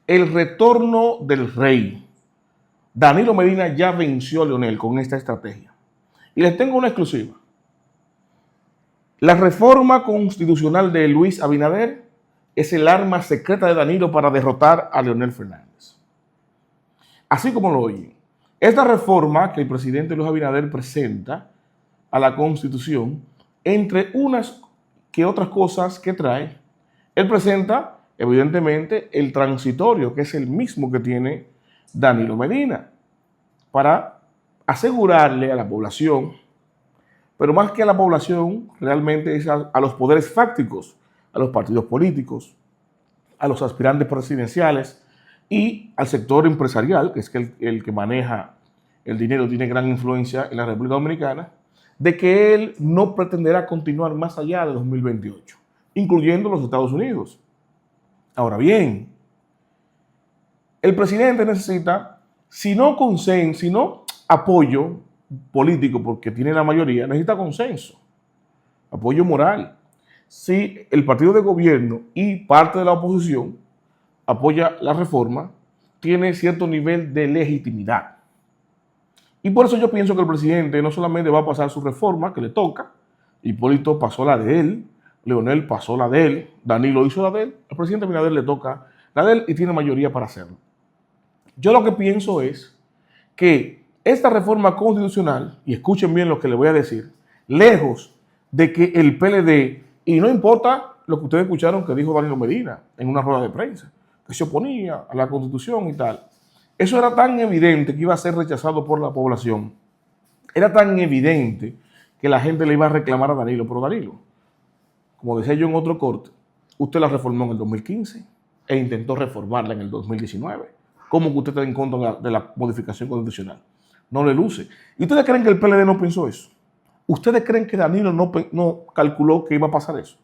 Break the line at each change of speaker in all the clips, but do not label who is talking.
el retorno del rey. Danilo Medina ya venció a Leonel con esta estrategia. Y les tengo una exclusiva. La reforma constitucional de Luis Abinader es el arma secreta de Danilo para derrotar a Leonel Fernández. Así como lo oyen. Esta reforma que el presidente Luis Abinader presenta a la Constitución, entre unas que otras cosas que trae, él presenta evidentemente el transitorio, que es el mismo que tiene Danilo Medina, para asegurarle a la población, pero más que a la población, realmente es a los poderes fácticos, a los partidos políticos, a los aspirantes presidenciales y al sector empresarial, que es el que maneja el dinero, tiene gran influencia en la República Dominicana, de que él no pretenderá continuar más allá de 2028, incluyendo los Estados Unidos. Ahora bien, el presidente necesita, si no consenso, si no apoyo político, porque tiene la mayoría, necesita consenso, apoyo moral. Si el partido de gobierno y parte de la oposición apoya la reforma, tiene cierto nivel de legitimidad. Y por eso yo pienso que el presidente no solamente va a pasar su reforma, que le toca, Hipólito pasó la de él, Leonel pasó la de él, Danilo hizo la de él, al presidente Abinader le toca la de él y tiene mayoría para hacerlo. Yo lo que pienso es que esta reforma constitucional, y escuchen bien lo que les voy a decir, lejos de que el PLD, y no importa lo que ustedes escucharon que dijo Danilo Medina en una rueda de prensa, que se oponía a la Constitución y tal, eso era tan evidente que iba a ser rechazado por la población, era tan evidente que la gente le iba a reclamar a Danilo, pero Danilo, como decía yo en otro corte, usted la reformó en el 2015 e intentó reformarla en el 2019. ¿Cómo que usted está en contra de la modificación constitucional? No le luce. ¿Y ustedes creen que el PLD no pensó eso? ¿Ustedes creen que Danilo no calculó que iba a pasar eso?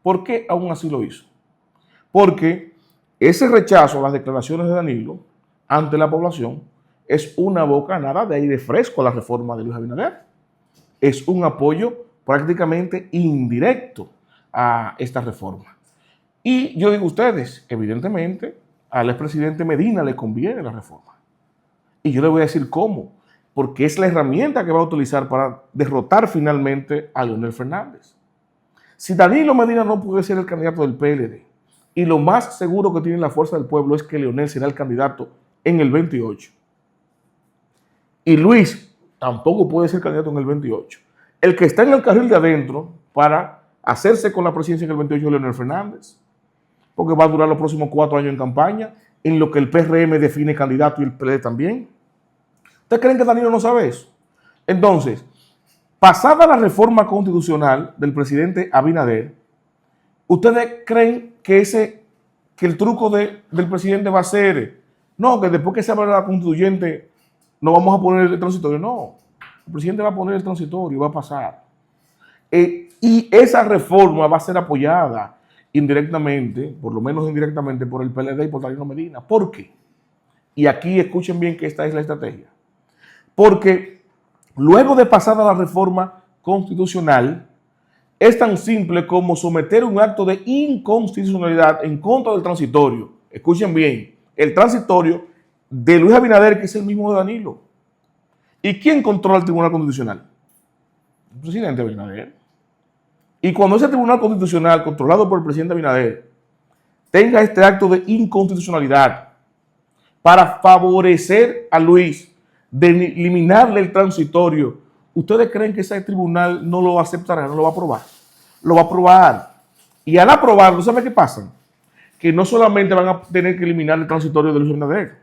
¿Por qué aún así lo hizo? Porque ese rechazo a las declaraciones de Danilo ante la población es una bocanada de aire fresco a la reforma de Luis Abinader. Es un apoyo prácticamente indirecto a esta reforma. Y yo digo a ustedes, evidentemente, al expresidente Medina le conviene la reforma. Y yo le voy a decir cómo. Porque es la herramienta que va a utilizar para derrotar finalmente a Leonel Fernández. Si Danilo Medina no puede ser el candidato del PLD, y lo más seguro que tiene la fuerza del pueblo es que Leonel será el candidato en el 28. Y Luis tampoco puede ser candidato en el 28. El que está en el carril de adentro para hacerse con la presidencia en el 28 es Leonel Fernández, porque va a durar los próximos 4 años en campaña, en lo que el PRM define candidato y el PLD también. ¿Ustedes creen que Danilo no sabe eso? Entonces, pasada la reforma constitucional del presidente Abinader, ¿ustedes creen que el truco del presidente va a ser, no, que después que se abra la constituyente no vamos a poner el transitorio? No, el presidente va a poner el transitorio, va a pasar. Y esa reforma va a ser apoyada indirectamente, por lo menos indirectamente, por el PLD y por Danilo Medina. ¿Por qué? Y aquí escuchen bien que esta es la estrategia. Porque luego de pasada la reforma constitucional, es tan simple como someter un acto de inconstitucionalidad en contra del transitorio. Escuchen bien, el transitorio de Luis Abinader, que es el mismo de Danilo. ¿Y quién controla el Tribunal Constitucional? El presidente Abinader. Y cuando ese Tribunal Constitucional, controlado por el presidente Abinader, tenga este acto de inconstitucionalidad para favorecer a Luis, de eliminarle el transitorio, ¿ustedes creen que ese tribunal no lo aceptará, no lo va a aprobar? Lo va a aprobar. Y al aprobarlo, ¿sabe qué pasa? Que no solamente van a tener que eliminar el transitorio de Luis Abinader,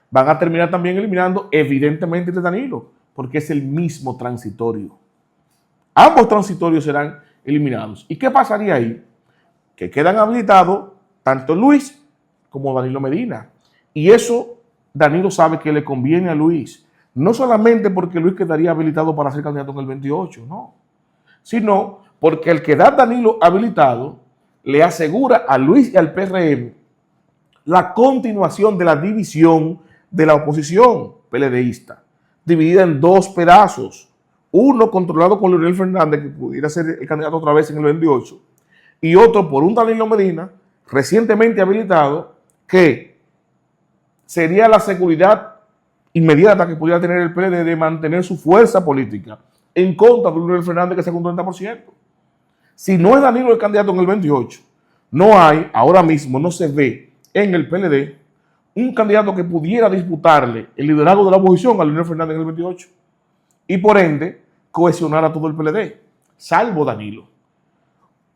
van a terminar también eliminando evidentemente el de Danilo, porque es el mismo transitorio. Ambos transitorios serán eliminados. ¿Y qué pasaría ahí? Que quedan habilitados tanto Luis como Danilo Medina. Y eso Danilo sabe que le conviene a Luis, no solamente porque Luis quedaría habilitado para ser candidato en el 28, no, sino porque el quedar Danilo habilitado le asegura a Luis y al PRM la continuación de la división de la oposición PLDista, dividida en 2 pedazos, uno controlado por Leonel Fernández, que pudiera ser el candidato otra vez en el 28, y otro por un Danilo Medina, recientemente habilitado, que sería la seguridad inmediata que pudiera tener el PLD de mantener su fuerza política en contra de Leonel Fernández, que saca un 30%. Si no es Danilo el candidato en el 28, no hay, ahora mismo no se ve en el PLD un candidato que pudiera disputarle el liderazgo de la oposición a Leonel Fernández en el 28 y por ende cohesionar a todo el PLD, salvo Danilo.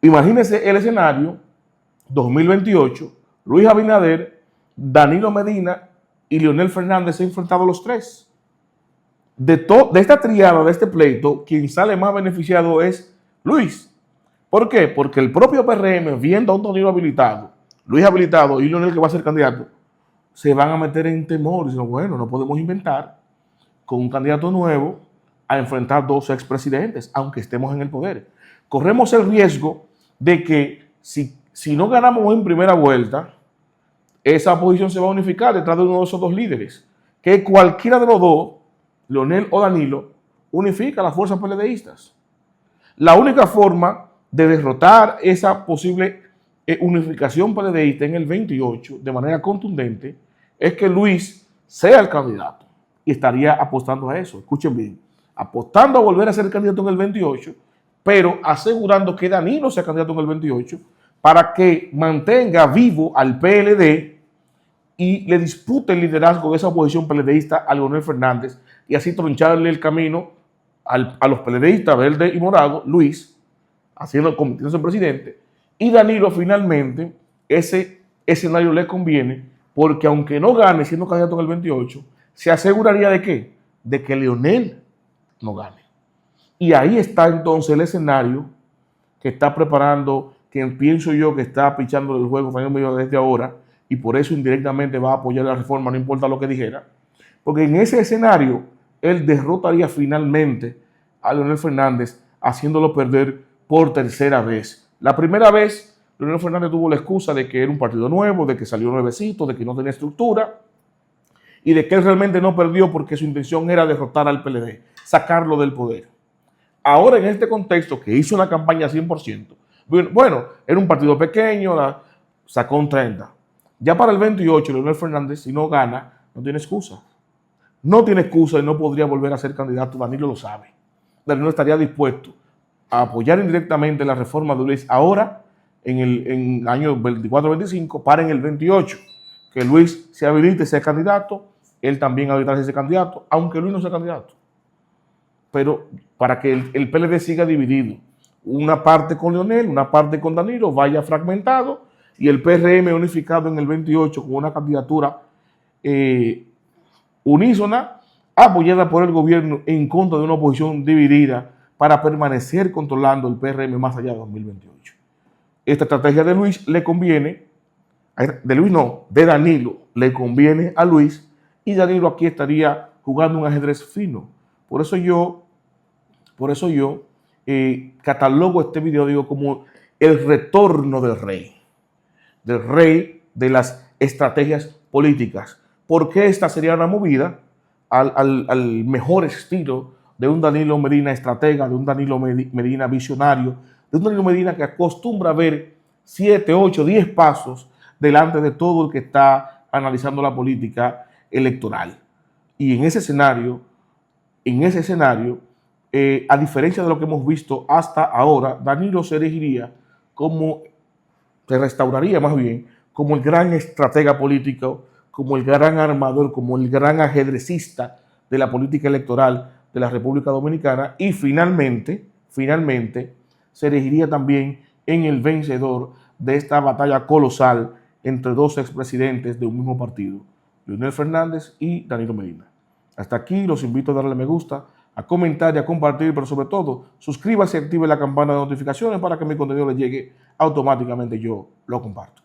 Imagínense el escenario 2028, Luis Abinader, Danilo Medina y Leonel Fernández se han enfrentado a los tres. De esta triada, de este pleito, quien sale más beneficiado es Luis. ¿Por qué? Porque el propio PRM, viendo a un Danilo habilitado, Luis habilitado y Leonel que va a ser candidato, se van a meter en temor. Dicen, bueno, no podemos inventar con un candidato nuevo a enfrentar dos expresidentes, aunque estemos en el poder. Corremos el riesgo de que si no ganamos en primera vuelta, esa posición se va a unificar detrás de uno de esos dos líderes. Que cualquiera de los dos, Leonel o Danilo, unifica a las fuerzas PLDistas. La única forma de derrotar esa posible unificación PLDista en el 28 de manera contundente es que Luis sea el candidato. Y estaría apostando a eso. Escuchen bien. Apostando a volver a ser candidato en el 28, pero asegurando que Danilo sea candidato en el 28 para que mantenga vivo al PLD y le dispute el liderazgo de esa oposición PLDista a Leonel Fernández y así troncharle el camino a los PLDistas verde y morado, Luis, convirtiéndose en presidente, y Danilo finalmente, ese escenario le conviene porque aunque no gane siendo candidato en el 28, se aseguraría de ¿qué? De que Leonel no gane. Y ahí está entonces el escenario que está preparando, quien pienso yo que está pichando el juego Fernando Medina desde ahora, y por eso indirectamente va a apoyar la reforma, no importa lo que dijera, porque en ese escenario él derrotaría finalmente a Leonel Fernández, haciéndolo perder por tercera vez. La primera vez, Leonel Fernández tuvo la excusa de que era un partido nuevo, de que salió nuevecito, de que no tenía estructura, y de que él realmente no perdió porque su intención era derrotar al PLD, sacarlo del poder. Ahora, en este contexto, que hizo una campaña 100%, bueno, era un partido pequeño, sacó un 30%. Ya para el 28, Leonel Fernández, si no gana, no tiene excusa. No tiene excusa y no podría volver a ser candidato. Danilo lo sabe. Danilo estaría dispuesto a apoyar indirectamente la reforma de Luis ahora, en el año 24-25, para en el 28, que Luis se habilite ser candidato, él también habilitarse ese candidato, aunque Luis no sea candidato. Pero para que el PLD siga dividido, una parte con Leonel, una parte con Danilo, vaya fragmentado, y el PRM unificado en el 28 con una candidatura unísona, apoyada por el gobierno en contra de una oposición dividida para permanecer controlando el PRM más allá de 2028. Esta estrategia de Luis le conviene, de Danilo le conviene a Luis, y Danilo aquí estaría jugando un ajedrez fino. Por eso yo catalogo este video, digo, como el retorno del rey de las estrategias políticas. Porque esta sería una movida al mejor estilo de un Danilo Medina estratega, de un Danilo Medina visionario, de un Danilo Medina que acostumbra a ver 7, 8, 10 pasos delante de todo el que está analizando la política electoral. Y en ese escenario, a diferencia de lo que hemos visto hasta ahora, Danilo se restauraría más bien como el gran estratega político, como el gran armador, como el gran ajedrecista de la política electoral de la República Dominicana, y finalmente se erigiría también en el vencedor de esta batalla colosal entre dos expresidentes de un mismo partido, Leonel Fernández y Danilo Medina. Hasta aquí, los invito a darle me gusta, a comentar y a compartir, pero sobre todo, suscríbase y active la campana de notificaciones para que mi contenido le llegue automáticamente, yo lo comparto.